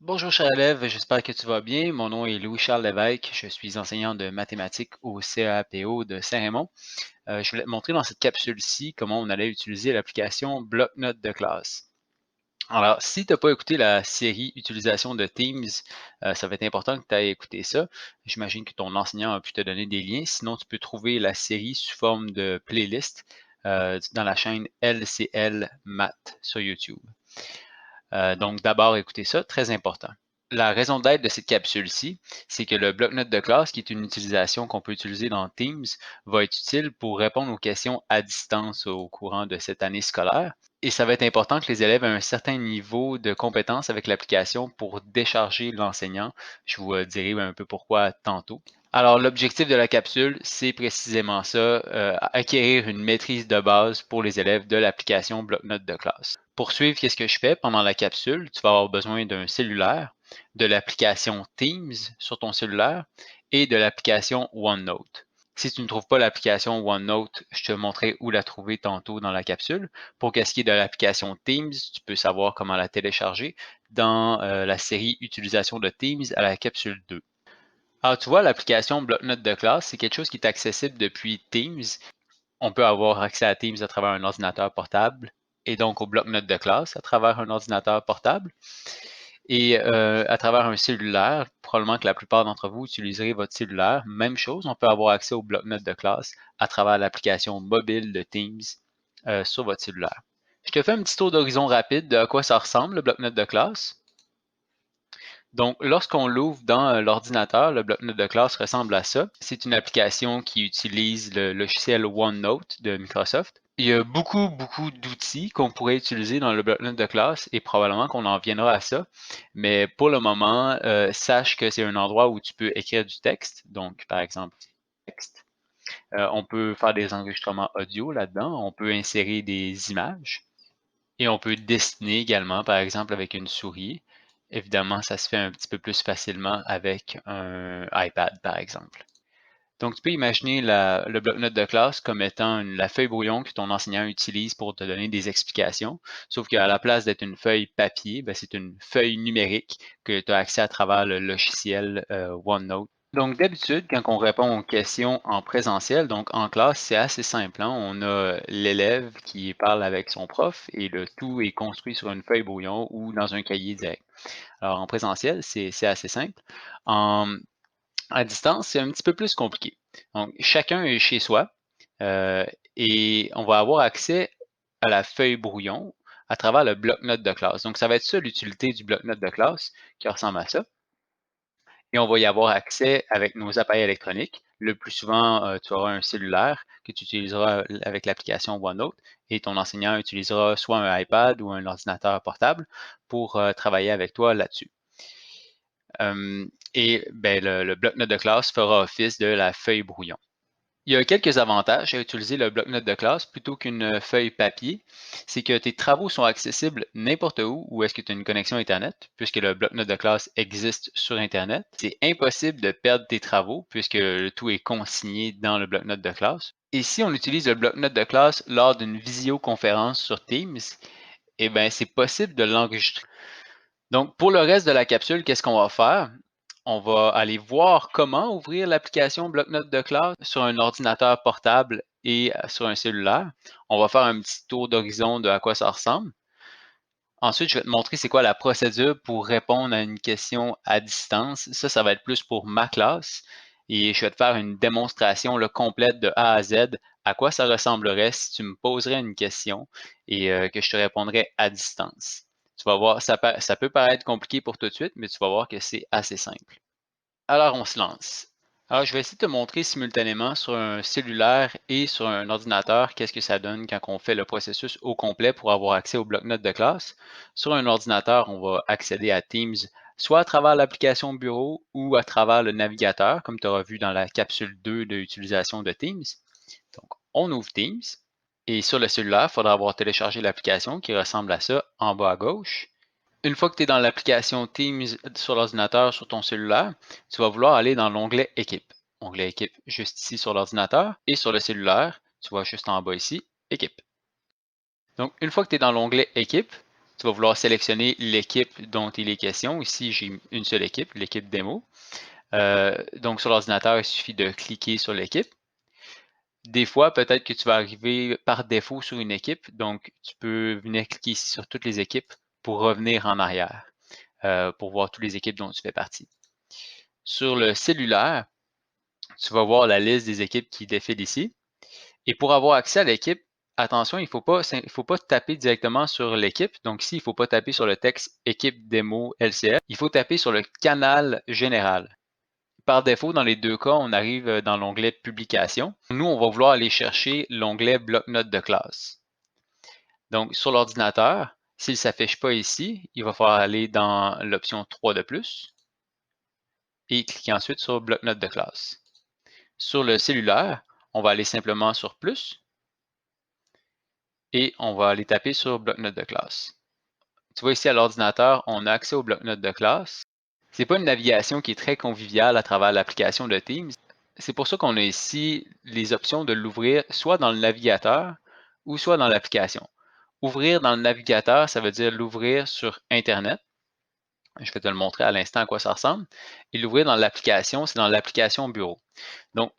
Bonjour cher élève, j'espère que tu vas bien. Mon nom est Louis-Charles Lévesque, je suis enseignant de mathématiques au CAPO de Saint-Raymond. Je voulais te montrer dans cette capsule-ci comment on allait utiliser l'application Bloc-Notes de classe. Alors, si tu n'as pas écouté la série Utilisation de Teams, ça va être important que tu ailles écouter ça. J'imagine que ton enseignant a pu te donner des liens. Sinon, tu peux trouver la série sous forme de playlist dans la chaîne LCL Math sur YouTube. Donc, d'abord, écoutez ça, très important. La raison d'être de cette capsule-ci, c'est que le bloc-notes de classe, qui est une utilisation qu'on peut utiliser dans Teams, va être utile pour répondre aux questions à distance au courant de cette année scolaire. Et ça va être important que les élèves aient un certain niveau de compétence avec l'application pour décharger l'enseignant. Je vous dirai un peu pourquoi tantôt. Alors, l'objectif de la capsule, c'est précisément ça, acquérir une maîtrise de base pour les élèves de l'application bloc-notes de classe. Pour suivre, qu'est-ce que je fais pendant la capsule? Tu vas avoir besoin d'un cellulaire, de l'application Teams sur ton cellulaire et de l'application OneNote. Si tu ne trouves pas l'application OneNote, je te montrerai où la trouver tantôt dans la capsule. Pour qu'est-ce qui est de l'application Teams, tu peux savoir comment la télécharger dans la série Utilisation de Teams à la capsule 2. Alors, tu vois, l'application bloc-notes de classe, c'est quelque chose qui est accessible depuis Teams. On peut avoir accès à Teams à travers un ordinateur portable et donc au bloc-notes de classe à travers un ordinateur portable et à travers un cellulaire. Probablement que la plupart d'entre vous utiliserez votre cellulaire. Même chose, on peut avoir accès au bloc-notes de classe à travers l'application mobile de Teams sur votre cellulaire. Je te fais un petit tour d'horizon rapide de à quoi ça ressemble, le bloc-notes de classe. Donc, lorsqu'on l'ouvre dans l'ordinateur, le bloc-notes de classe ressemble à ça. C'est une application qui utilise le logiciel OneNote de Microsoft. Il y a beaucoup d'outils qu'on pourrait utiliser dans le bloc-notes de classe et probablement qu'on en viendra à ça. Mais pour le moment, sache que c'est un endroit où tu peux écrire du texte. Donc, par exemple, texte. On peut faire des enregistrements audio là-dedans. On peut insérer des images. Et on peut dessiner également, par exemple, avec une souris. Évidemment, ça se fait un petit peu plus facilement avec un iPad, par exemple. Donc, tu peux imaginer le bloc-notes de classe comme étant la feuille brouillon que ton enseignant utilise pour te donner des explications, sauf qu'à la place d'être une feuille papier, ben, c'est une feuille numérique que tu as accès à travers le logiciel OneNote. Donc, d'habitude, quand on répond aux questions en présentiel, donc en classe, c'est assez simple, hein. On a l'élève qui parle avec son prof et le tout est construit sur une feuille brouillon ou dans un cahier direct. Alors, en présentiel, c'est assez simple. En, à distance, c'est un petit peu plus compliqué. Donc, chacun est chez soi euh, et on va avoir accès à la feuille brouillon à travers le bloc-notes de classe. Donc, ça va être ça l'utilité du bloc-notes de classe qui ressemble à ça. Et on va y avoir accès avec nos appareils électroniques. Le plus souvent, tu auras un cellulaire que tu utiliseras avec l'application OneNote et ton enseignant utilisera soit un iPad ou un ordinateur portable pour travailler avec toi là-dessus. Et ben, le bloc-notes de classe fera office de la feuille brouillon. Il y a quelques avantages à utiliser le bloc-notes de classe plutôt qu'une feuille papier. C'est que tes travaux sont accessibles n'importe où est-ce que tu as une connexion Internet, puisque le bloc-notes de classe existe sur Internet. C'est impossible de perdre tes travaux puisque le tout est consigné dans le bloc-notes de classe. Et si on utilise le bloc-notes de classe lors d'une visioconférence sur Teams, eh bien, c'est possible de l'enregistrer. Donc, pour le reste de la capsule, qu'est-ce qu'on va faire? On va aller voir comment ouvrir l'application bloc-notes de classe sur un ordinateur portable et sur un cellulaire. On va faire un petit tour d'horizon de à quoi ça ressemble. Ensuite, je vais te montrer c'est quoi la procédure pour répondre à une question à distance. Ça va être plus pour ma classe. Et je vais te faire une démonstration complète de A à Z à quoi ça ressemblerait si tu me poserais une question et que je te répondrais à distance. Tu vas voir, ça peut paraître compliqué pour tout de suite, mais tu vas voir que c'est assez simple. Alors, on se lance. Alors, je vais essayer de te montrer simultanément sur un cellulaire et sur un ordinateur qu'est-ce que ça donne quand on fait le processus au complet pour avoir accès au bloc-notes de classe. Sur un ordinateur, on va accéder à Teams soit à travers l'application Bureau ou à travers le navigateur, comme tu auras vu dans la capsule 2 de l'utilisation de Teams. Donc, on ouvre Teams et sur le cellulaire, il faudra avoir téléchargé l'application qui ressemble à ça en bas à gauche. Une fois que tu es dans l'application Teams sur l'ordinateur, sur ton cellulaire, tu vas vouloir aller dans l'onglet Équipe. Onglet Équipe juste ici sur l'ordinateur et sur le cellulaire, tu vois juste en bas ici, Équipe. Donc, une fois que tu es dans l'onglet Équipe, Tu vas vouloir sélectionner l'équipe dont il est question. Ici, j'ai une seule équipe, l'équipe démo. Donc, sur l'ordinateur, il suffit de cliquer sur l'équipe. Des fois, peut-être que tu vas arriver par défaut sur une équipe, donc tu peux venir cliquer ici sur toutes les équipes pour revenir en arrière, pour voir toutes les équipes dont tu fais partie. Sur le cellulaire, tu vas voir la liste des équipes qui défile ici. Et pour avoir accès à l'équipe, attention, il ne faut pas taper directement sur l'équipe. Donc ici, il ne faut pas taper sur le texte équipe démo LCL. Il faut taper sur le canal général. Par défaut, dans les deux cas, on arrive dans l'onglet Publication. Nous, on va vouloir aller chercher l'onglet Bloc-notes de classe. Donc, sur l'ordinateur, s'il ne s'affiche pas ici, il va falloir aller dans l'option 3 de plus et cliquer ensuite sur Bloc-notes de classe. Sur le cellulaire, on va aller simplement sur Plus et on va aller taper sur Bloc-notes de classe. Tu vois ici à l'ordinateur, on a accès au bloc-notes de classe. Ce n'est pas une navigation qui est très conviviale à travers l'application de Teams. C'est pour ça qu'on a ici les options de l'ouvrir soit dans le navigateur ou soit dans l'application. Ouvrir dans le navigateur, ça veut dire l'ouvrir sur Internet. Je vais te le montrer à l'instant à quoi ça ressemble. Et l'ouvrir dans l'application, c'est dans l'application Bureau. Donc,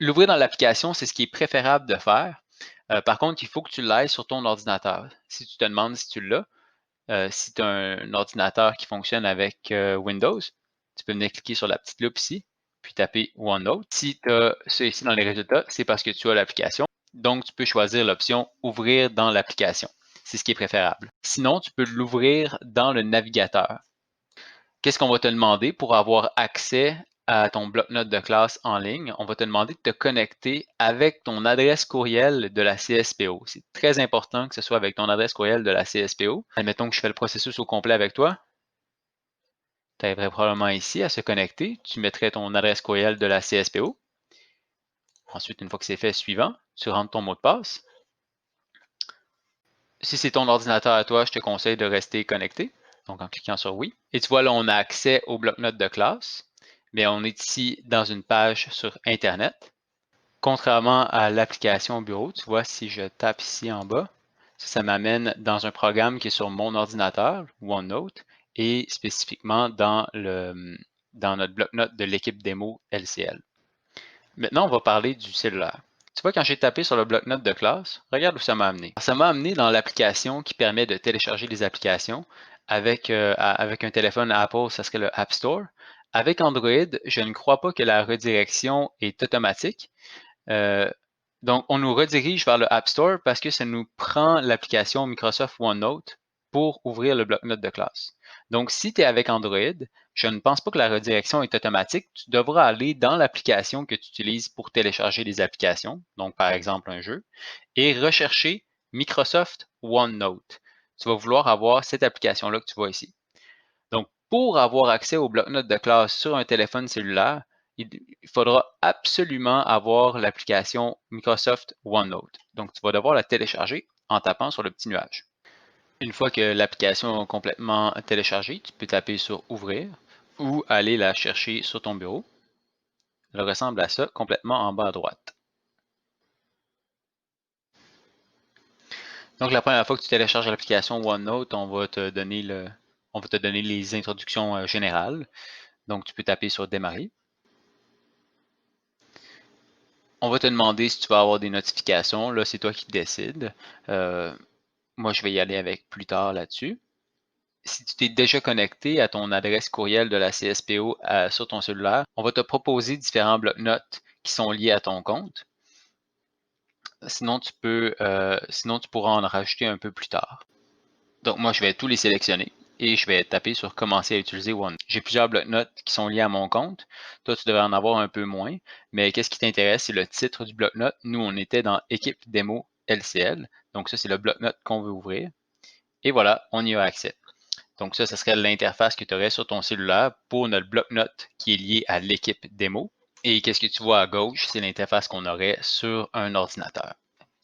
l'ouvrir dans l'application, c'est ce qui est préférable de faire. Par contre, il faut que tu l'ailles sur ton ordinateur. Si tu te demandes si tu l'as, si tu as un ordinateur qui fonctionne avec Windows, tu peux venir cliquer sur la petite loupe ici, puis taper OneNote. Si tu as ça ici dans les résultats, c'est parce que tu as l'application. Donc, tu peux choisir l'option Ouvrir dans l'application. C'est ce qui est préférable. Sinon, tu peux l'ouvrir dans le navigateur. Qu'est-ce qu'on va te demander pour avoir accès à ton bloc-notes de classe en ligne? On va te demander de te connecter avec ton adresse courriel de la CSPO. C'est très important que ce soit avec ton adresse courriel de la CSPO. Admettons que je fais le processus au complet avec toi. Tu arriverais probablement ici à se connecter. Tu mettrais ton adresse courriel de la CSPO. Ensuite, une fois que c'est fait, suivant, tu rentres ton mot de passe. Si c'est ton ordinateur à toi, je te conseille de rester connecté. Donc, en cliquant sur oui. Et tu vois, là, on a accès au bloc-notes de classe. Mais on est ici dans une page sur Internet. Contrairement à l'application bureau, tu vois, si je tape ici en bas, ça m'amène dans un programme qui est sur mon ordinateur, OneNote, et spécifiquement dans notre bloc-notes de l'équipe démo LCL. Maintenant, on va parler du cellulaire. Tu vois, quand j'ai tapé sur le bloc-notes de classe, regarde où ça m'a amené. Ça m'a amené dans l'application qui permet de télécharger des applications. Avec un téléphone Apple, ça serait le App Store. Avec Android, je ne crois pas que la redirection est automatique. Donc, on nous redirige vers le App Store parce que ça nous prend l'application Microsoft OneNote pour ouvrir le bloc-notes de classe. Donc, si tu es avec Android, je ne pense pas que la redirection est automatique. Tu devras aller dans l'application que tu utilises pour télécharger des applications, donc par exemple un jeu, et rechercher Microsoft OneNote. Tu vas vouloir avoir cette application-là que tu vois ici. Donc, pour avoir accès au bloc-notes de classe sur un téléphone cellulaire, il faudra absolument avoir l'application Microsoft OneNote. Donc, tu vas devoir la télécharger en tapant sur le petit nuage. Une fois que l'application est complètement téléchargée, tu peux taper sur Ouvrir ou aller la chercher sur ton bureau. Elle ressemble à ça, complètement en bas à droite. Donc, la première fois que tu télécharges l'application OneNote, on va te donner les introductions générales. Donc, tu peux taper sur Démarrer. On va te demander si tu vas avoir des notifications. Là, c'est toi qui décides. Moi, je vais y aller avec plus tard là-dessus. Si tu t'es déjà connecté à ton adresse courriel de la CSPO sur ton cellulaire, on va te proposer différents blocs-notes qui sont liés à ton compte. Sinon, sinon, tu pourras en rajouter un peu plus tard. Donc, moi, je vais tous les sélectionner et je vais taper sur Commencer à utiliser OneNote. J'ai plusieurs blocs-notes qui sont liés à mon compte. Toi, tu devrais en avoir un peu moins. Mais qu'est-ce qui t'intéresse? C'est le titre du bloc-notes. Nous, on était dans Équipe démo LCL. Donc, ça, c'est le bloc-notes qu'on veut ouvrir. Et voilà, on y a accès. Donc, ça serait l'interface que tu aurais sur ton cellulaire pour notre bloc-notes qui est lié à l'équipe démo. Et qu'est-ce que tu vois à gauche? C'est l'interface qu'on aurait sur un ordinateur.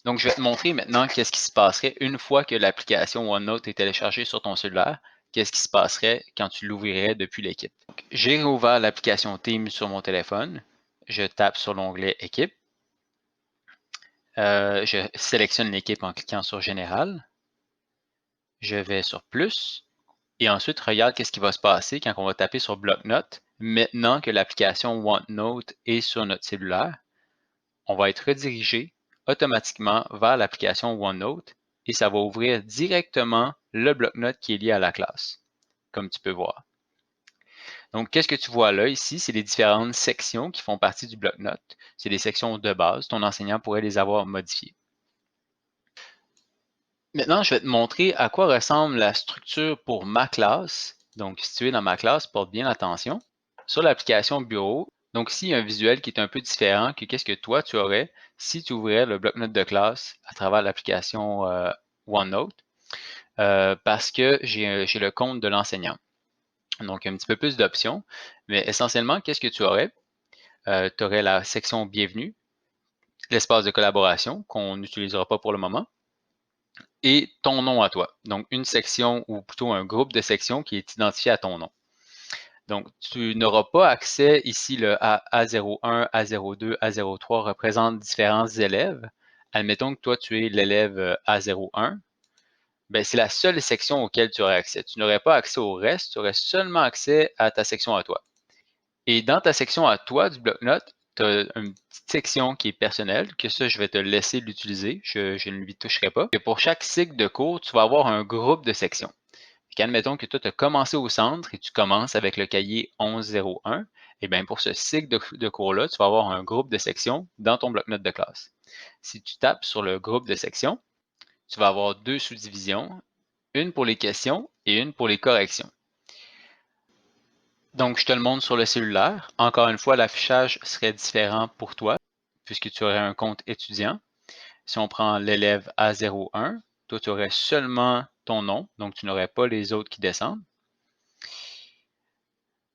Donc, je vais te montrer maintenant qu'est-ce qui se passerait une fois que l'application OneNote est téléchargée sur ton cellulaire. Qu'est-ce qui se passerait quand tu l'ouvrirais depuis l'équipe. J'ai ouvert l'application Teams sur mon téléphone. Je tape sur l'onglet Équipe. Je sélectionne l'équipe en cliquant sur Général. Je vais sur plus et ensuite regarde qu'est-ce qui va se passer quand on va taper sur bloc-notes. Maintenant que l'application OneNote est sur notre cellulaire, on va être redirigé automatiquement vers l'application OneNote et ça va ouvrir directement le bloc-notes qui est lié à la classe, comme tu peux voir. Donc, qu'est-ce que tu vois là ici? C'est les différentes sections qui font partie du bloc-notes. C'est des sections de base. Ton enseignant pourrait les avoir modifiées. Maintenant, je vais te montrer à quoi ressemble la structure pour ma classe. Donc, si tu es dans ma classe, porte bien attention. Sur l'application Bureau, donc ici, il y a un visuel qui est un peu différent que qu'est-ce que toi, tu aurais si tu ouvrais le bloc-notes de classe à travers l'application OneNote, parce que j'ai le compte de l'enseignant. Donc, un petit peu plus d'options, mais essentiellement, qu'est-ce que tu aurais? Tu aurais la section Bienvenue, l'espace de collaboration qu'on n'utilisera pas pour le moment, et ton nom à toi. Donc, une section ou plutôt un groupe de sections qui est identifié à ton nom. Donc, tu n'auras pas accès ici, le A01, A02, A03 représentent différents élèves. Admettons que toi, tu es l'élève A01. Ben, c'est la seule section auquel tu aurais accès. Tu n'aurais pas accès au reste, tu aurais seulement accès à ta section à toi. Et dans ta section à toi du bloc-notes, tu as une petite section qui est personnelle, que ça, je vais te laisser l'utiliser. Je ne lui toucherai pas. Et pour chaque cycle de cours, tu vas avoir un groupe de sections. Admettons que toi, tu as commencé au centre et tu commences avec le cahier 1101. Et bien, pour ce cycle de cours-là, tu vas avoir un groupe de sections dans ton bloc-notes de classe. Si tu tapes sur le groupe de sections, tu vas avoir deux sous-divisions, une pour les questions et une pour les corrections. Donc, je te le montre sur le cellulaire. Encore une fois, l'affichage serait différent pour toi, puisque tu aurais un compte étudiant. Si on prend l'élève A01, toi, tu aurais seulement ton nom, donc tu n'aurais pas les autres qui descendent.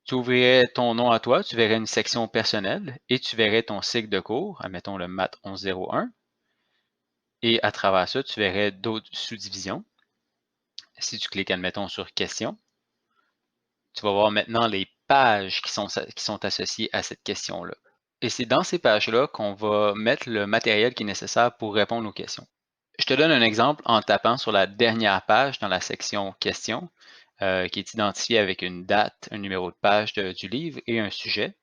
Tu ouvrirais ton nom à toi, tu verrais une section personnelle et tu verrais ton cycle de cours, admettons le Math 1101. Et à travers ça, tu verrais d'autres sous-divisions. Si tu cliques, admettons, sur Questions, tu vas voir maintenant les pages qui sont associées à cette question-là. Et c'est dans ces pages-là qu'on va mettre le matériel qui est nécessaire pour répondre aux questions. Je te donne un exemple en tapant sur la dernière page dans la section Questions, qui est identifiée avec une date, un numéro de page du livre et un sujet.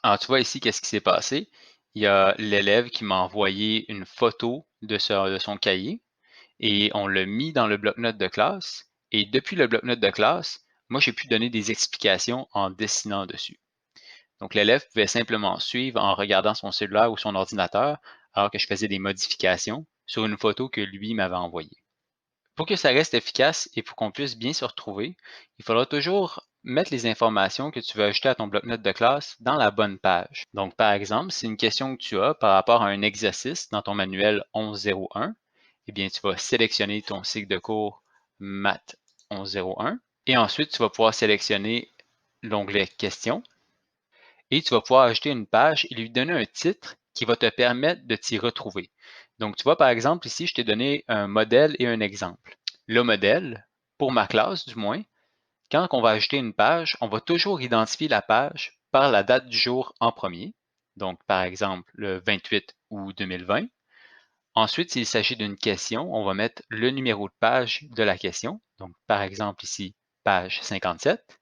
Alors, tu vois ici, qu'est-ce qui s'est passé? Il y a l'élève qui m'a envoyé une photo de son cahier et on l'a mis dans le bloc-notes de classe. Et depuis le bloc-notes de classe, moi, j'ai pu donner des explications en dessinant dessus. Donc, l'élève pouvait simplement suivre en regardant son cellulaire ou son ordinateur alors que je faisais des modifications sur une photo que lui m'avait envoyée. Pour que ça reste efficace et pour qu'on puisse bien se retrouver, il faudra toujours mettre les informations que tu veux ajouter à ton bloc-notes de classe dans la bonne page. Donc, par exemple, si une question que tu as par rapport à un exercice dans ton manuel 1101, eh bien, tu vas sélectionner ton cycle de cours Math 1101 et ensuite, tu vas pouvoir sélectionner l'onglet Questions et tu vas pouvoir ajouter une page et lui donner un titre qui va te permettre de t'y retrouver. Donc, tu vois, par exemple, ici, je t'ai donné un modèle et un exemple. Le modèle, pour ma classe du moins, quand on va ajouter une page, on va toujours identifier la page par la date du jour en premier. Donc, par exemple, le 28 août 2020. Ensuite, s'il s'agit d'une question, on va mettre le numéro de page de la question. Donc, par exemple, ici, page 57.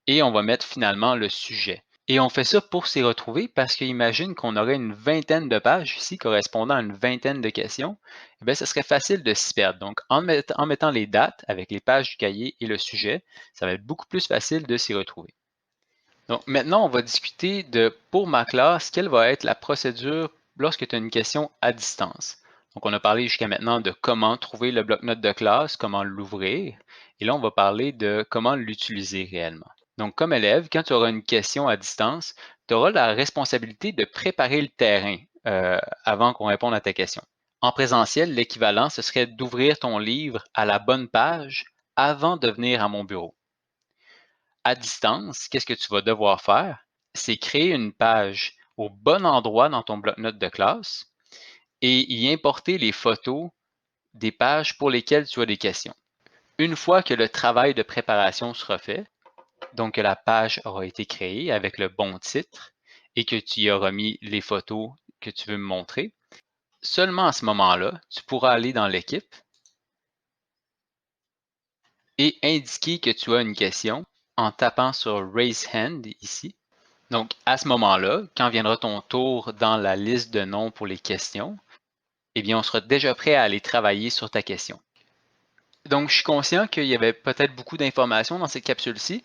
Et on va mettre finalement le sujet. Et on fait ça pour s'y retrouver parce qu'imagine qu'on aurait une vingtaine de pages ici correspondant à une vingtaine de questions. Eh bien, ce serait facile de s'y perdre. Donc, en mettant les dates avec les pages du cahier et le sujet, ça va être beaucoup plus facile de s'y retrouver. Donc, maintenant, on va discuter de, pour ma classe, quelle va être la procédure lorsque tu as une question à distance. Donc, on a parlé jusqu'à maintenant de comment trouver le bloc-notes de classe, comment l'ouvrir. Et là, on va parler de comment l'utiliser réellement. Donc, comme élève, quand tu auras une question à distance, tu auras la responsabilité de préparer le terrain avant qu'on réponde à ta question. En présentiel, l'équivalent, ce serait d'ouvrir ton livre à la bonne page avant de venir à mon bureau. À distance, qu'est-ce que tu vas devoir faire? C'est créer une page au bon endroit dans ton bloc-notes de classe et y importer les photos des pages pour lesquelles tu as des questions. Une fois que le travail de préparation sera fait, donc que la page aura été créée avec le bon titre et que tu y auras mis les photos que tu veux me montrer, seulement à ce moment-là, tu pourras aller dans l'équipe et indiquer que tu as une question en tapant sur Raise Hand ici. Donc, à ce moment-là, quand viendra ton tour dans la liste de noms pour les questions, eh bien, on sera déjà prêt à aller travailler sur ta question. Donc, je suis conscient qu'il y avait peut-être beaucoup d'informations dans cette capsule-ci.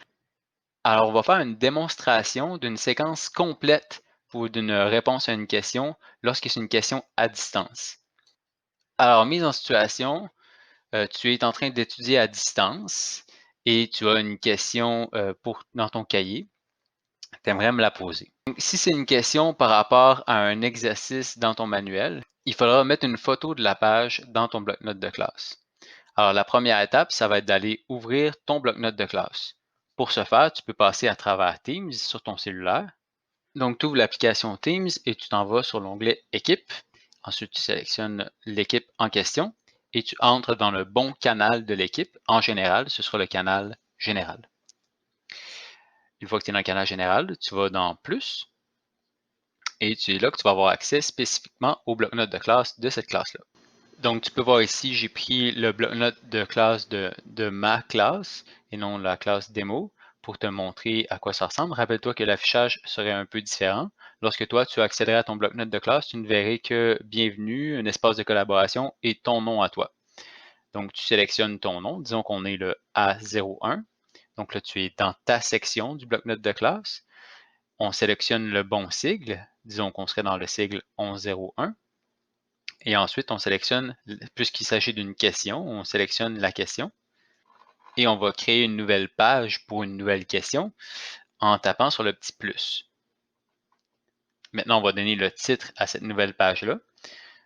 Alors, on va faire une démonstration d'une séquence complète pour d'une réponse à une question lorsque c'est une question à distance. Alors, mise en situation, tu es en train d'étudier à distance et tu as une question dans ton cahier. Tu aimerais me la poser. Donc, si c'est une question par rapport à un exercice dans ton manuel, il faudra mettre une photo de la page dans ton bloc-notes de classe. Alors, la première étape, ça va être d'aller ouvrir ton bloc-notes de classe. Pour ce faire, tu peux passer à travers Teams sur ton cellulaire. Donc, tu ouvres l'application Teams et tu t'en vas sur l'onglet Équipe. Ensuite, tu sélectionnes l'équipe en question et tu entres dans le bon canal de l'équipe. En général, ce sera le canal général. Une fois que tu es dans le canal général, tu vas dans Plus et c'est là que tu vas avoir accès spécifiquement au bloc-notes de classe de cette classe-là. Donc, tu peux voir ici, j'ai pris le bloc-notes de classe de ma classe et non la classe démo pour te montrer à quoi ça ressemble. Rappelle-toi que l'affichage serait un peu différent. Lorsque toi, tu accéderais à ton bloc-notes de classe, tu ne verrais que bienvenue, un espace de collaboration et ton nom à toi. Donc, tu sélectionnes ton nom. Disons qu'on est le A01. Donc là, tu es dans ta section du bloc-notes de classe. On sélectionne le bon sigle. Disons qu'on serait dans le sigle 1101. Et ensuite, on sélectionne, puisqu'il s'agit d'une question, on sélectionne la question. Et on va créer une nouvelle page pour une nouvelle question en tapant sur le petit plus. Maintenant, on va donner le titre à cette nouvelle page-là.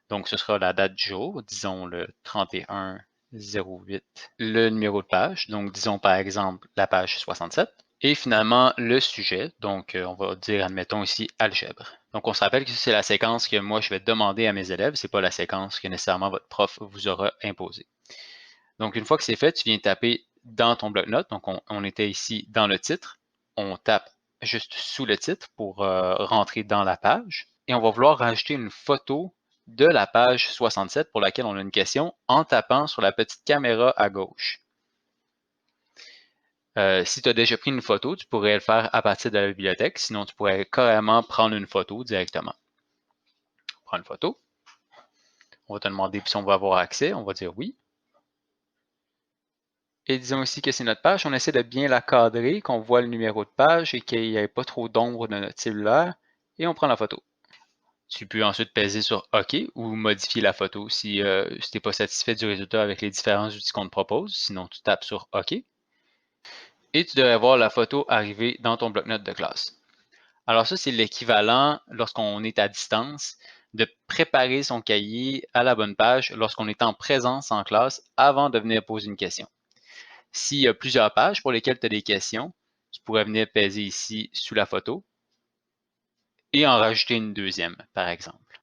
Donc, ce sera la date du jour, disons le 31-08, le numéro de page, donc disons par exemple la page 67. Et finalement, le sujet, donc on va dire, admettons ici, algèbre. Donc, on se rappelle que c'est la séquence que moi, je vais demander à mes élèves, ce n'est pas la séquence que nécessairement votre prof vous aura imposée. Donc, une fois que c'est fait, tu viens taper dans ton bloc-notes. Donc, on était ici dans le titre. On tape juste sous le titre pour rentrer dans la page. Et on va vouloir rajouter une photo de la page 67 pour laquelle on a une question en tapant sur la petite caméra à gauche. Si tu as déjà pris une photo, tu pourrais le faire à partir de la bibliothèque. Sinon, tu pourrais carrément prendre une photo directement. Prends une photo. On va te demander si on va avoir accès. On va dire oui. Et disons ici que c'est notre page. On essaie de bien la cadrer, qu'on voit le numéro de page et qu'il n'y ait pas trop d'ombre de notre cellulaire. Et on prend la photo. Tu peux ensuite peser sur OK ou modifier la photo si tu n'es pas satisfait du résultat avec les différents outils qu'on te propose. Sinon, tu tapes sur OK. Et tu devrais voir la photo arriver dans ton bloc-notes de classe. Alors ça, c'est l'équivalent, lorsqu'on est à distance, de préparer son cahier à la bonne page lorsqu'on est en présence en classe avant de venir poser une question. S'il y a plusieurs pages pour lesquelles tu as des questions, tu pourrais venir peser ici sous la photo et en rajouter une deuxième, par exemple.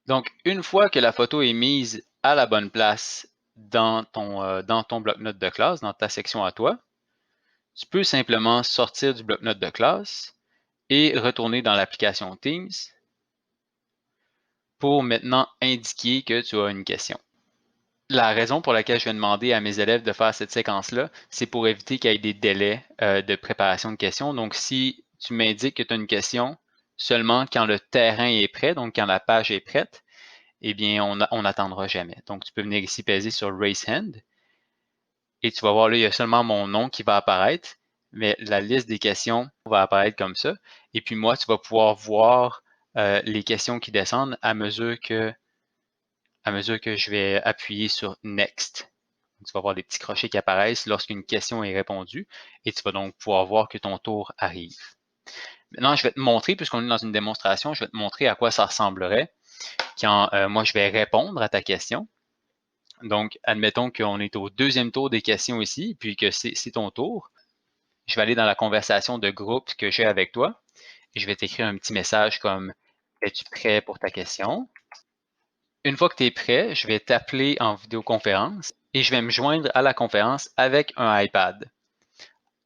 Donc, une fois que la photo est mise à la bonne place dans ton bloc-notes de classe, dans ta section à toi, tu peux simplement sortir du bloc-notes de classe et retourner dans l'application Teams pour maintenant indiquer que tu as une question. La raison pour laquelle je vais demander à mes élèves de faire cette séquence-là, c'est pour éviter qu'il y ait des délais de préparation de questions. Donc, si tu m'indiques que tu as une question seulement quand le terrain est prêt, donc quand la page est prête, eh bien, on n'attendra jamais. Donc, tu peux venir ici peser sur Raise Hand et tu vas voir là, il y a seulement mon nom qui va apparaître, mais la liste des questions va apparaître comme ça. Et puis moi, tu vas pouvoir voir les questions qui descendent à mesure que je vais appuyer sur Next. Tu vas voir des petits crochets qui apparaissent lorsqu'une question est répondue et tu vas donc pouvoir voir que ton tour arrive. Maintenant, je vais te montrer, puisqu'on est dans une démonstration, je vais te montrer à quoi ça ressemblerait quand moi je vais répondre à ta question. Donc, admettons qu'on est au deuxième tour des questions ici, puis que c'est ton tour. Je vais aller dans la conversation de groupe que j'ai avec toi et je vais t'écrire un petit message comme « Es-tu prêt pour ta question? » Une fois que tu es prêt, je vais t'appeler en vidéoconférence et je vais me joindre à la conférence avec un iPad.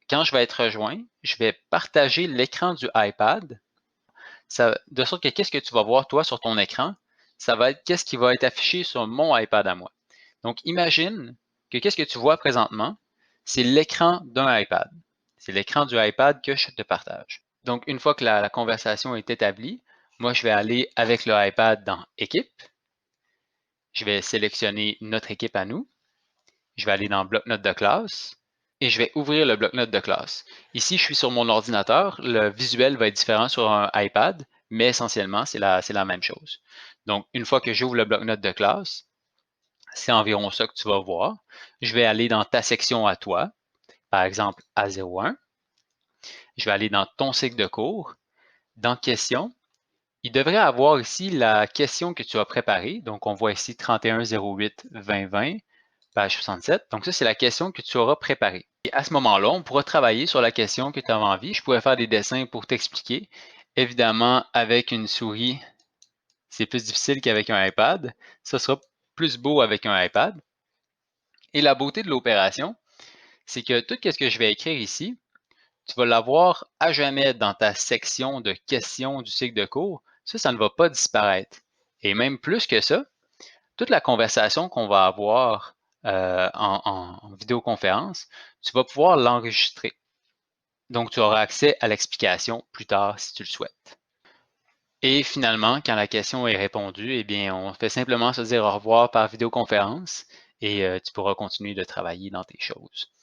Quand je vais être rejoint, je vais partager l'écran du iPad, de sorte que qu'est-ce que tu vas voir toi sur ton écran, ça va être qu'est-ce qui va être affiché sur mon iPad à moi. Donc, imagine que qu'est-ce que tu vois présentement, c'est l'écran d'un iPad. C'est l'écran du iPad que je te partage. Donc, une fois que la conversation est établie, moi, je vais aller avec le iPad dans Équipe. Je vais sélectionner notre équipe à nous. Je vais aller dans Bloc-notes de classe et je vais ouvrir le bloc-notes de classe. Ici, je suis sur mon ordinateur. Le visuel va être différent sur un iPad, mais essentiellement, c'est la même chose. Donc, une fois que j'ouvre le bloc-notes de classe, c'est environ ça que tu vas voir. Je vais aller dans ta section à toi, par exemple A01. Je vais aller dans ton cycle de cours, dans questions. Il devrait avoir ici la question que tu as préparée. Donc, on voit ici 3108-2020, page 67. Donc, ça, c'est la question que tu auras préparée. Et à ce moment-là, on pourra travailler sur la question que tu avais envie. Je pourrais faire des dessins pour t'expliquer. Évidemment, avec une souris, c'est plus difficile qu'avec un iPad. Ça sera plus beau avec un iPad. Et la beauté de l'opération, c'est que tout ce que je vais écrire ici, tu vas l'avoir à jamais dans ta section de questions du cycle de cours. Ça ne va pas disparaître. Et même plus que ça, toute la conversation qu'on va avoir en vidéoconférence, tu vas pouvoir l'enregistrer. Donc, tu auras accès à l'explication plus tard si tu le souhaites. Et finalement, quand la question est répondue, eh bien, on fait simplement se dire au revoir par vidéoconférence et tu pourras continuer de travailler dans tes choses.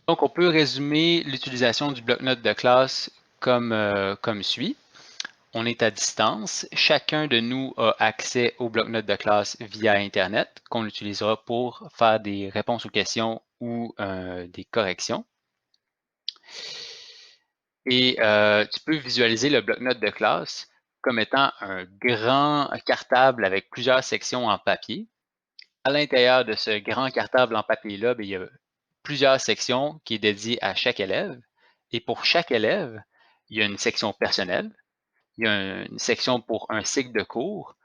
Donc, on peut résumer l'utilisation du bloc-notes de classe comme suit. On est à distance. Chacun de nous a accès au bloc-notes de classe via Internet qu'on utilisera pour faire des réponses aux questions ou des corrections. Et tu peux visualiser le bloc-notes de classe comme étant un grand cartable avec plusieurs sections en papier. À l'intérieur de ce grand cartable en papier-là, il y a plusieurs sections qui est dédiées à chaque élève. Et pour chaque élève, il y a une section personnelle, il y a une section pour un cycle de cours.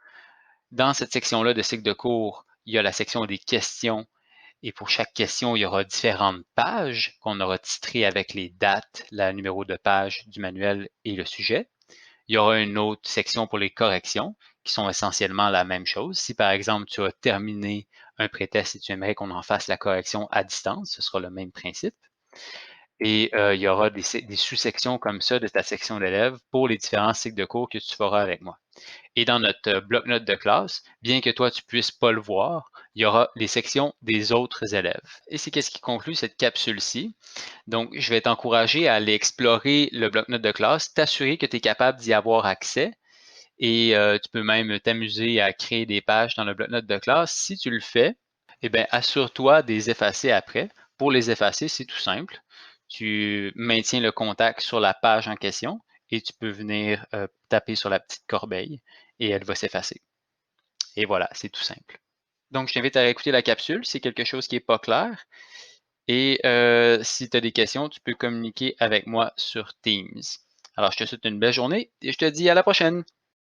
Dans cette section-là de cycle de cours, il y a la section des questions. Et pour chaque question, il y aura différentes pages qu'on aura titrées avec les dates, le numéro de page du manuel et le sujet. Il y aura une autre section pour les corrections qui sont essentiellement la même chose. Si par exemple tu as terminé un pré-test et tu aimerais qu'on en fasse la correction à distance, ce sera le même principe. Et il y aura des sous-sections comme ça de ta section d'élèves pour les différents cycles de cours que tu feras avec moi. Et dans notre bloc-notes de classe, bien que toi, tu ne puisses pas le voir, il y aura les sections des autres élèves. Et c'est ce qui conclut cette capsule-ci. Donc, je vais t'encourager à aller explorer le bloc-notes de classe, t'assurer que tu es capable d'y avoir accès et tu peux même t'amuser à créer des pages dans le bloc-notes de classe. Si tu le fais, eh bien, assure-toi de les effacer après. Pour les effacer, c'est tout simple. Tu maintiens le contact sur la page en question et tu peux venir taper sur la petite corbeille et elle va s'effacer. Et voilà, c'est tout simple. Donc, je t'invite à écouter la capsule, c'est quelque chose qui n'est pas clair. Et si tu as des questions, tu peux communiquer avec moi sur Teams. Alors, je te souhaite une belle journée et je te dis à la prochaine.